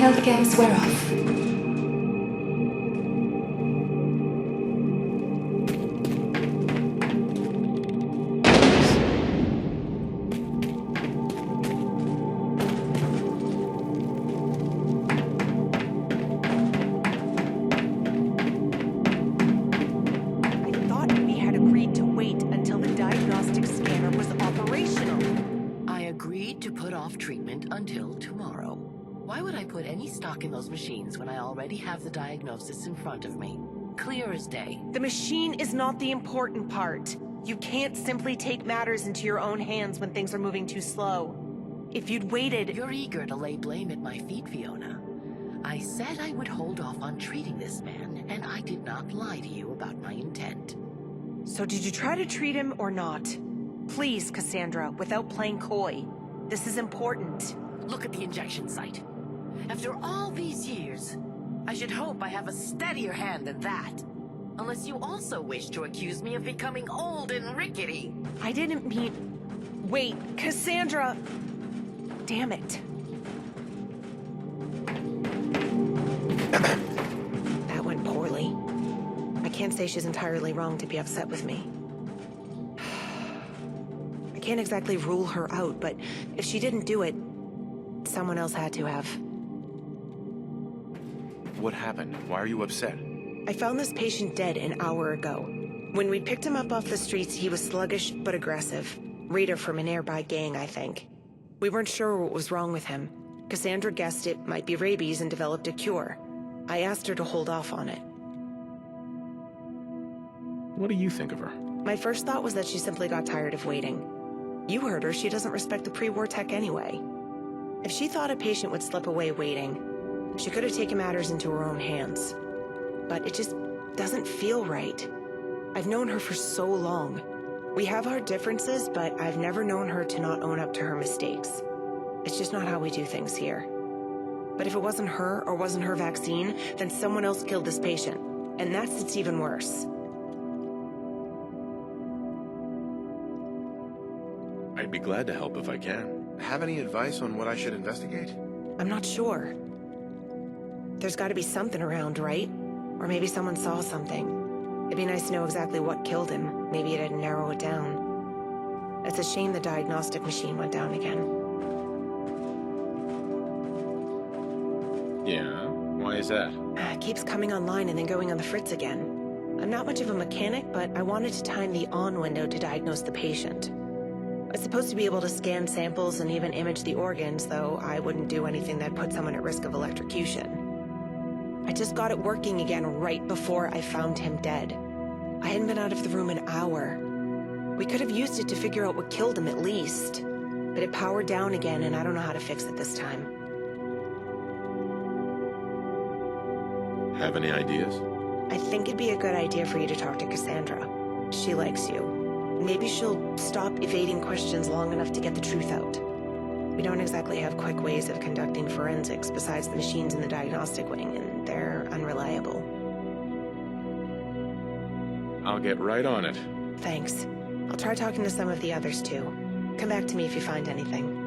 NLTC wear off. Until tomorrow. Why would I put any stock in those machines when I already have the diagnosis in front of me? Clear as day. The machine is not the important part. You can't simply take matters into your own hands when things are moving too slow. If you'd waited— You're eager to lay blame at my feet, Fiona. I said I would hold off on treating this man, and I did not lie to you about my intent. So did you try to treat him or not? Please, Cassandra, without playing coy. This is important. Look at the injection site. After all these years, I should hope I have a steadier hand than that. Unless you also wish to accuse me of becoming old and rickety. I didn't mean— Wait, Cassandra! Damn it. That went poorly. I can't say she's entirely wrong to be upset with me. I can't exactly rule her out, but if she didn't do it, someone else had to have. What happened? Why are you upset? I found this patient dead an hour ago. When we picked him up off the streets, he was sluggish but aggressive. Raider from a nearby gang, I think. We weren't sure what was wrong with him. Cassandra guessed it might be rabies and developed a cure. I asked her to hold off on it. What do you think of her? My first thought was that she simply got tired of waiting. You heard her, she doesn't respect the pre-war tech anyway. If she thought a patient would slip away waiting, she could have taken matters into her own hands. But it just doesn't feel right. I've known her for so long. We have our differences, but I've never known her to not own up to her mistakes. It's just not how we do things here. But if it wasn't her or wasn't her vaccine, then someone else killed this patient. And it's even worse. I'd be glad to help if I can. Have any advice on what I should investigate? I'm not sure. There's got to be something around, right? Or maybe someone saw something. It'd be nice to know exactly what killed him. Maybe it'd narrow it down. It's a shame the diagnostic machine went down again. Yeah? Why is that? It keeps coming online and then going on the fritz again. I'm not much of a mechanic, but I wanted to time the on window to diagnose the patient. It's supposed to be able to scan samples and even image the organs, though I wouldn't do anything that put someone at risk of electrocution. I just got it working again right before I found him dead. I hadn't been out of the room an hour. We could have used it to figure out what killed him at least. But it powered down again, and I don't know how to fix it this time. Have any ideas? I think it'd be a good idea for you to talk to Cassandra. She likes you. Maybe she'll stop evading questions long enough to get the truth out. We don't exactly have quick ways of conducting forensics besides the machines in the diagnostic wing, and they're unreliable. I'll get right on it. Thanks. I'll try talking to some of the others too. Come back to me if you find anything.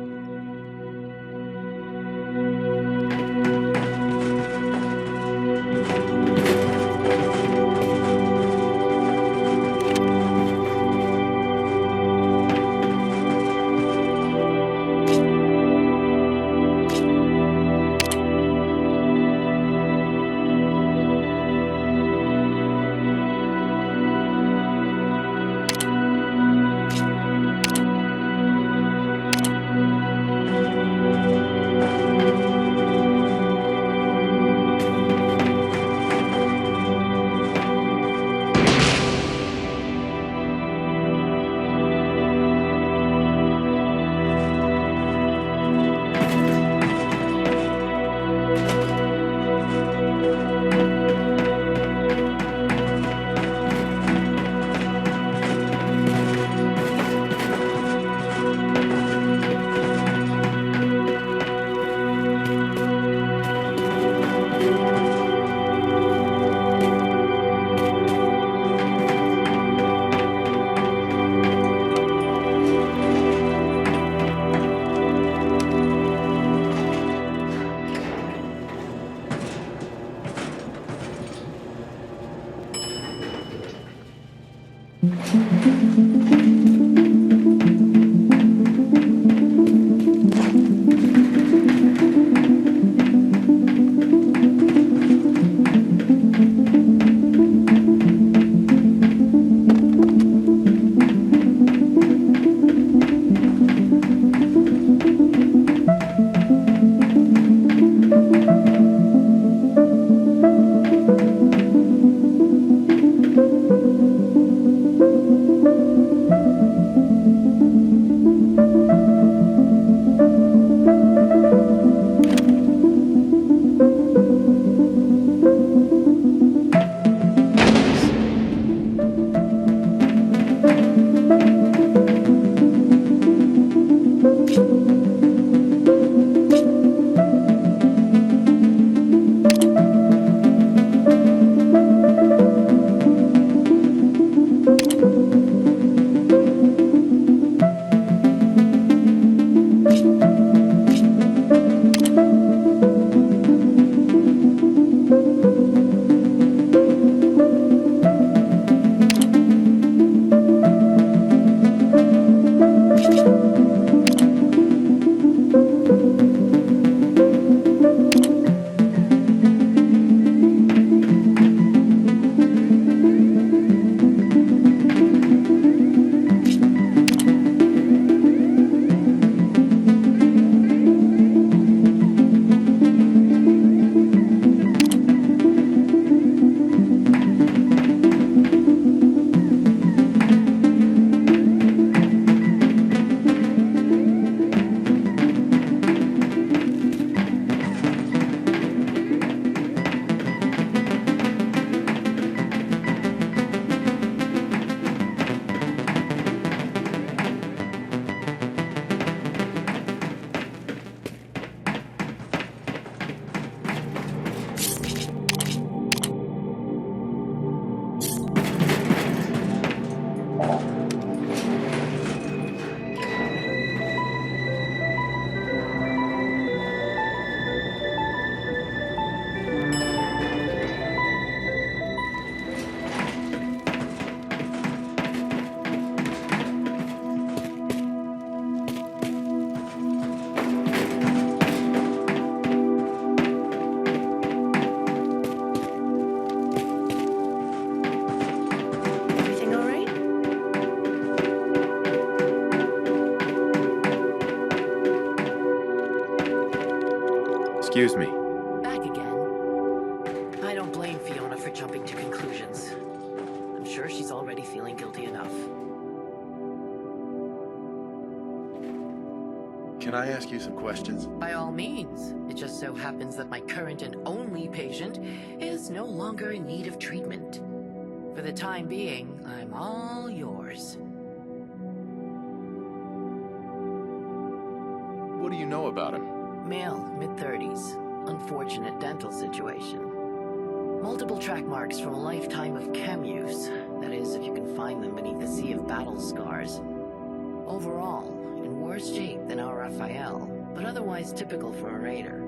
Everything all right? Excuse me. Back again. I don't blame Fiona for jumping to conclusions. I'm sure she's already feeling guilty enough. Can I ask you some questions? By all means. It just so happens that my current and only patient is no longer in need of treatment. For the time being, I'm all yours. What do you know about him? Male, mid-30s. Unfortunate dental situation. Multiple track marks from a lifetime of chem use. That is, if you can find them beneath the sea of battle scars. Overall, in worse shape than our Raphael, but otherwise typical for a raider.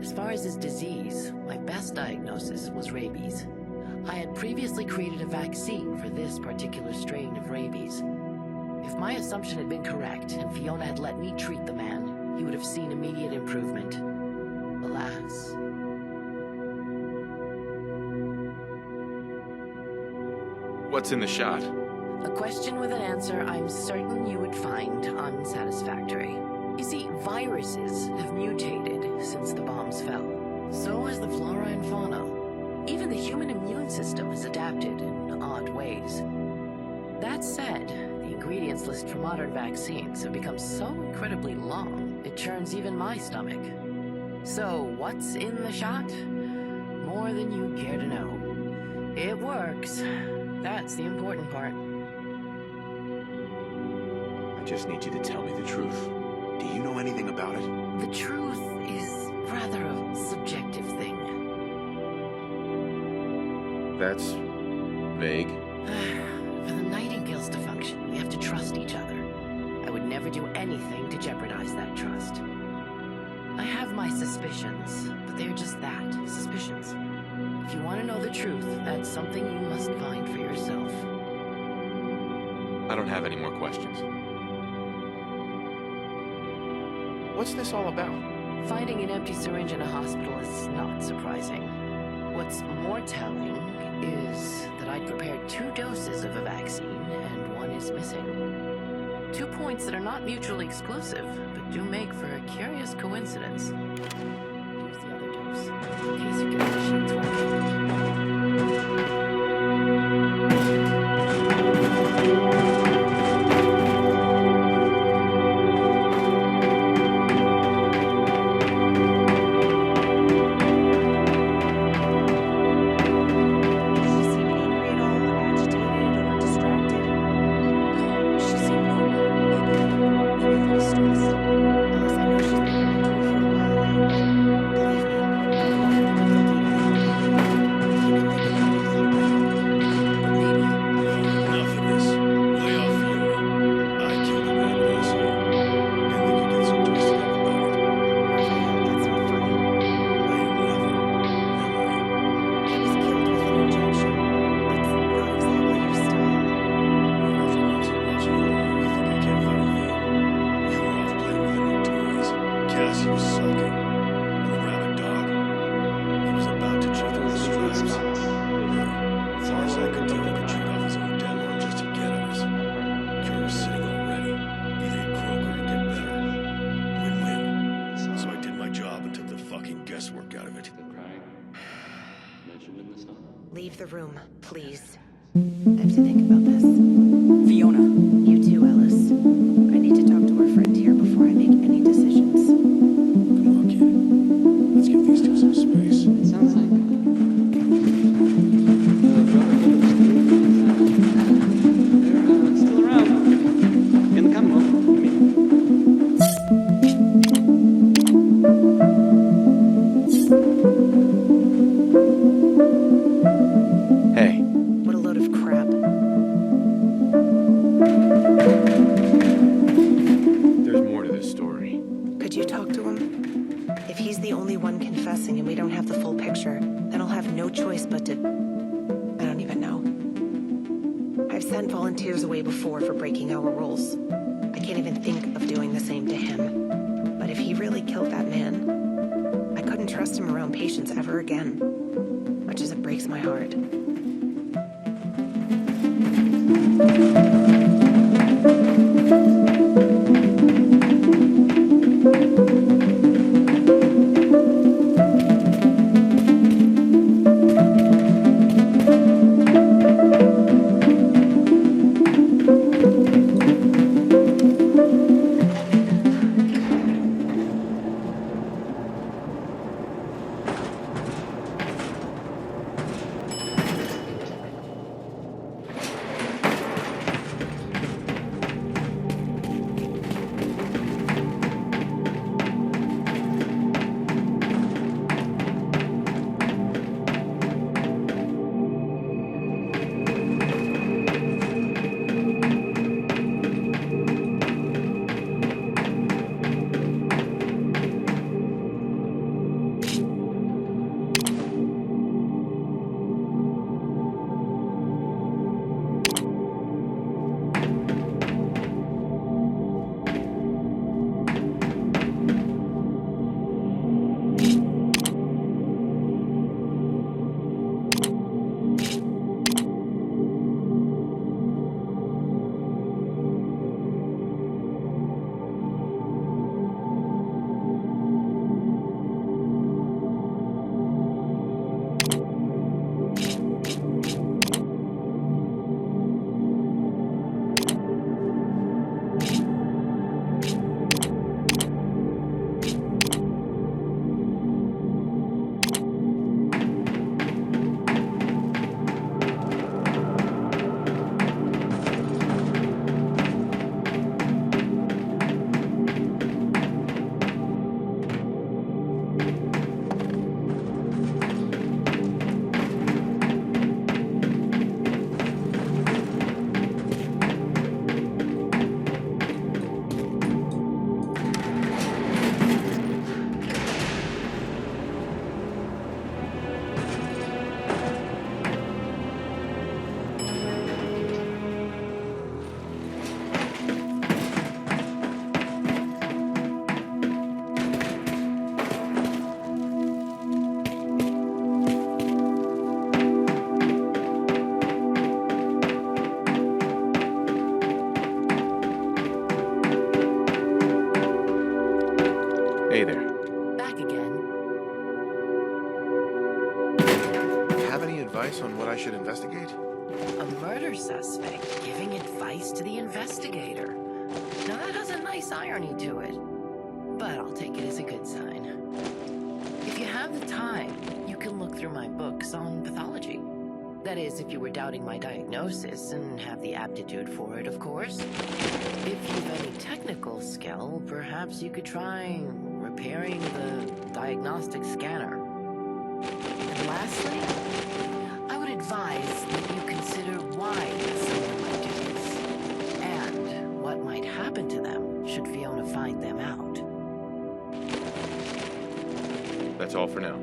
As far as his disease, my best diagnosis was rabies. I had previously created a vaccine for this particular strain of rabies. If my assumption had been correct, and Fiona had let me treat the man, he would have seen immediate improvement. Alas. What's in the shot? A question with an answer I'm certain you would find unsatisfactory. You see, viruses have mutated since the bombs fell. So has the flora and fauna. Even the human immune system has adapted in odd ways. That said, the ingredients list for modern vaccines have become so incredibly long, it churns even my stomach. So, what's in the shot? More than you care to know. It works. That's the important part. I just need you to tell me the truth. Do you know anything about it? The truth is rather a subjective thing. That's vague. For the Nightingales to function, we have to trust each other. I would never do anything to jeopardize that trust. I have my suspicions, but they're just that, suspicions. If you want to know the truth, that's something you must find for yourself. I don't have any more questions. What's this all about? Finding an empty syringe in a hospital is not surprising. What's more telling is that I'd prepared 2 doses of a vaccine and one is missing. 2 points that are not mutually exclusive, but do make for a curious coincidence. Here's the other dose, in case your condition's working. Leave the room, please. I have to think about this. Fiona. You too, Ellis. I need to talk to our friend here before I make any decisions. Come on, kid. Let's give these two some space. It sounds like they're still around. In the Commonwealth, I mean. Hey. What a load of crap. There's more to this story. Could you talk to him? If he's the only one confessing and we don't have the full picture, then I'll have no choice but to... I don't even know. I've sent volunteers away before for breaking our rules. I can't even think of doing the same to him. But if he really killed that man, I couldn't trust him around patients ever again. Much as it breaks my heart. investigate? A murder suspect giving advice to the investigator. Now that has a nice irony to it, but I'll take it as a good sign. If you have the time, you can look through my books on pathology. That is, if you were doubting my diagnosis and have the aptitude for it, of course. If you've any technical skill, perhaps you could try repairing the diagnostic scanner. And lastly, I would advise that you consider why someone might do this, and what might happen to them should Fiona find them out. That's all for now.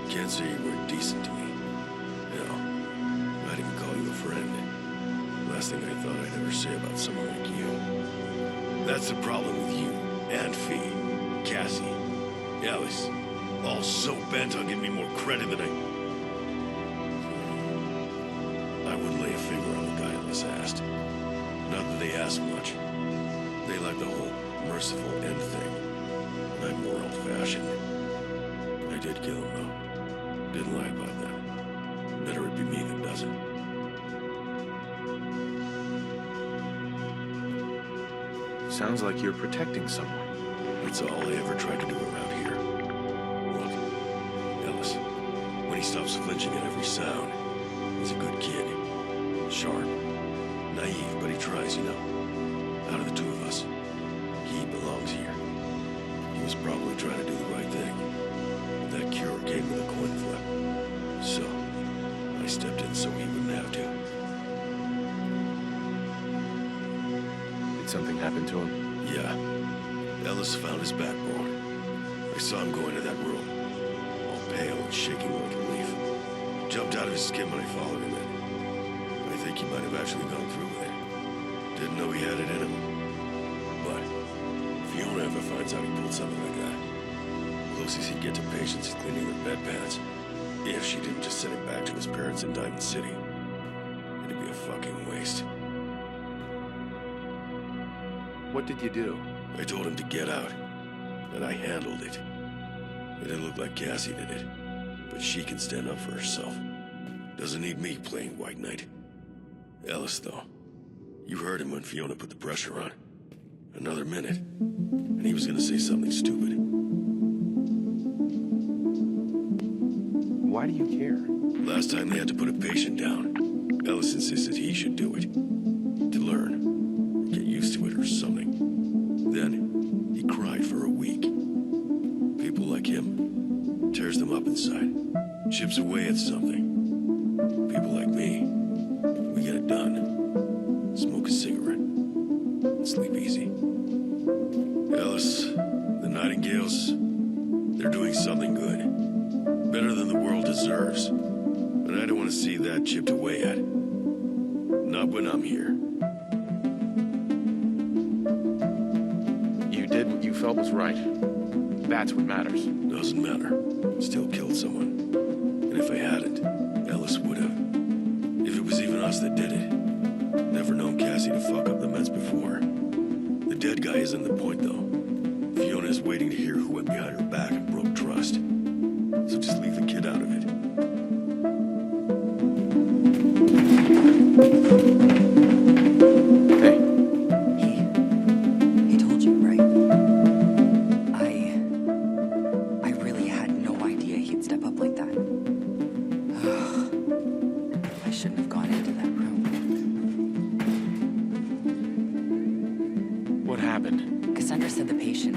Can't say you were decent to me. Hell, I'd even call you a friend. Last thing I thought I'd ever say about someone like you. That's the problem with you, and Fee, Cassie, Alice, all so bent on giving me more credit than I wouldn't lay a finger on the guy Alice asked. Not that they asked much. They like the whole merciful end thing. And I'm more old-fashioned. I did kill him, though. Didn't lie about that. Better it be me that does it. Sounds like you're protecting someone. That's all I ever tried to do around here. Look, Ellis, when he stops flinching at every sound, he's a good kid. Sharp. Naive, but he tries, you know. Out of the two of us, he belongs here. He was probably trying to do the right thing. But that cure came with a coin flip. So, I stepped in so he wouldn't have to. Did something happen to him? Yeah. Ellis found his backbone. I saw him go into that room, all pale and shaking like a leaf. Jumped out of his skin when I followed him in. I think he might have actually gone through with it. Didn't know he had it in him. But if Fiona ever finds out he pulled something like that, the closest he'd get to patients is cleaning their bedpans. If she didn't just send him back to his parents in Diamond City, it'd be a fucking waste. What did you do? I told him to get out, and I handled it. It didn't look like Cassie did it, but she can stand up for herself. Doesn't need me playing White Knight. Ellis, though, you heard him when Fiona put the pressure on. Another minute, and he was gonna say something stupid. Why do you care? Last time they had to put a patient down, Ellis insisted he should do it. To learn, get used to it or something. Then, he cried for a week. People like him, tears them up inside, chips away at something. People like me, we get it done. Smoke a cigarette, and sleep easy. Ellis, the Nightingales, they're doing something good. Better than the world deserves. But I don't want to see that chipped away at. Not when I'm here. You did what you felt was right. That's what matters. Doesn't matter. Still killed someone. And if I hadn't, Ellis would have. If it was even us that did it. Never known Cassie to fuck up the meds before. The dead guy isn't the point, though. Fiona is waiting to hear who went behind her back and broke trust. So just leave the kid out of it. happened? Cassandra said the patient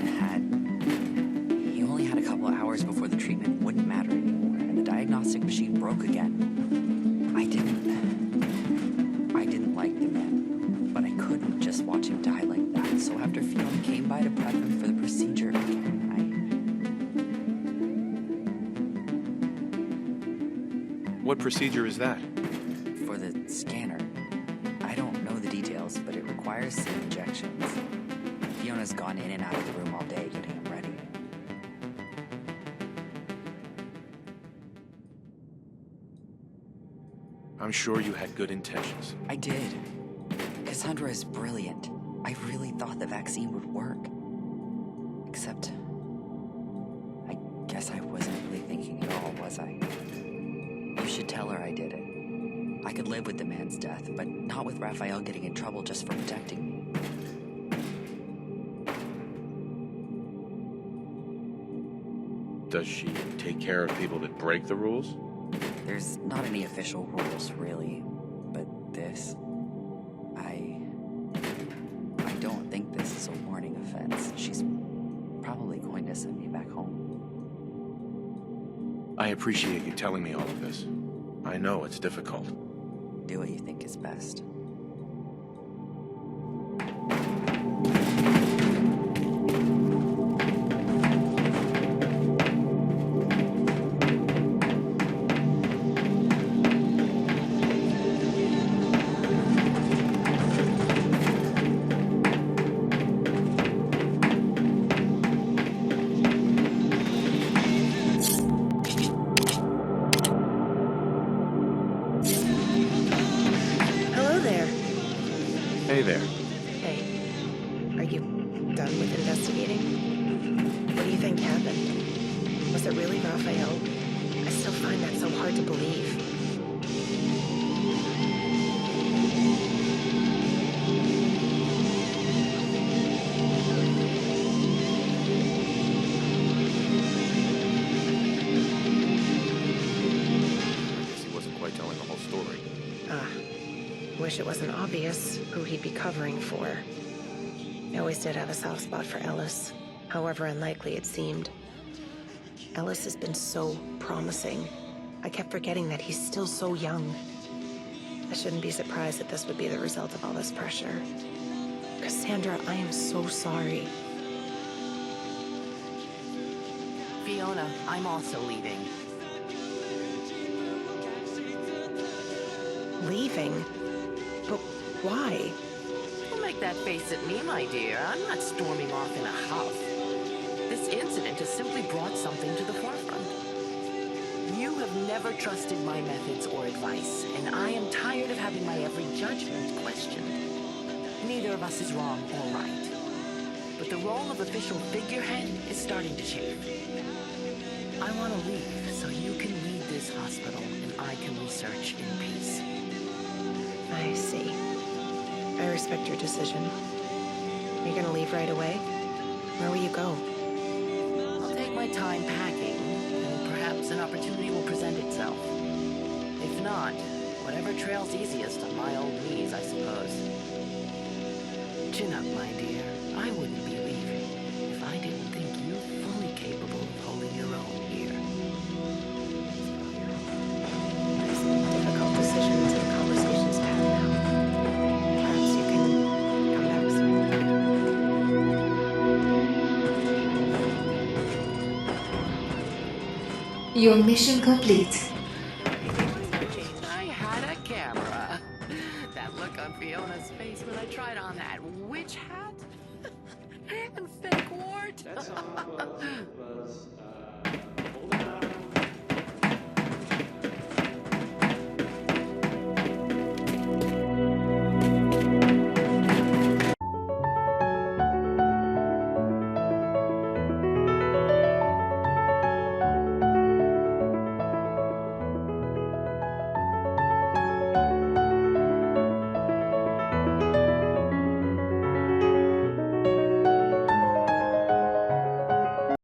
he only had a couple of hours before the treatment wouldn't matter anymore, and the diagnostic machine broke again. I didn't like the man, but I couldn't just watch him die like that. So after Fiona came by to prep him for the procedure again, What procedure is that? for the scanner. I don't know the details, but it requires some injections. Fiona's gone in and out of the room all day getting him ready. I'm sure you had good intentions. I did. Cassandra is brilliant. I really thought the vaccine would work. Except, I guess I wasn't really thinking at all, was I? You should tell her I did it. I could live with the man's death, but not with Raphael getting in trouble just for protecting me. Does she take care of people that break the rules? There's not any official rules, really, but this... I don't think this is a warning offense. She's probably going to send me back home. I appreciate you telling me all of this. I know it's difficult. Do what you think is best. Hello there. Hey there. Hey, are you done with investigating? What do you think happened? Was it really Raphael? I still find that so hard to believe. I guess he wasn't quite telling the whole story. Wish it wasn't obvious who he'd be covering for. I always did have a soft spot for Ellis, however unlikely it seemed. Ellis has been so promising. I kept forgetting that he's still so young. I shouldn't be surprised that this would be the result of all this pressure. Cassandra, I am so sorry. Fiona, I'm also leaving. Leaving? But why? Don't make that face at me, my dear. I'm not storming off in a huff. This incident has simply brought something to the forefront. You have never trusted my methods or advice, and I am tired of having my every judgment questioned. Neither of us is wrong or right. But the role of official figurehead is starting to chafe. I want to leave so you can lead this hospital and I can research in peace. I see. I respect your decision. Are you gonna leave right away? Where will you go? I'll take my time packing, and perhaps an opportunity will present itself. If not, whatever trails easiest on my old knees, I suppose. Chin up, my dear. I wouldn't be leaving if I didn't think you fully capable of holding your own here. There's difficult decisions and conversations to have now. Perhaps you can come back soon. Your mission complete. I had a camera. That look on Fiona's face when I tried on that witch hat and fake wart. That song was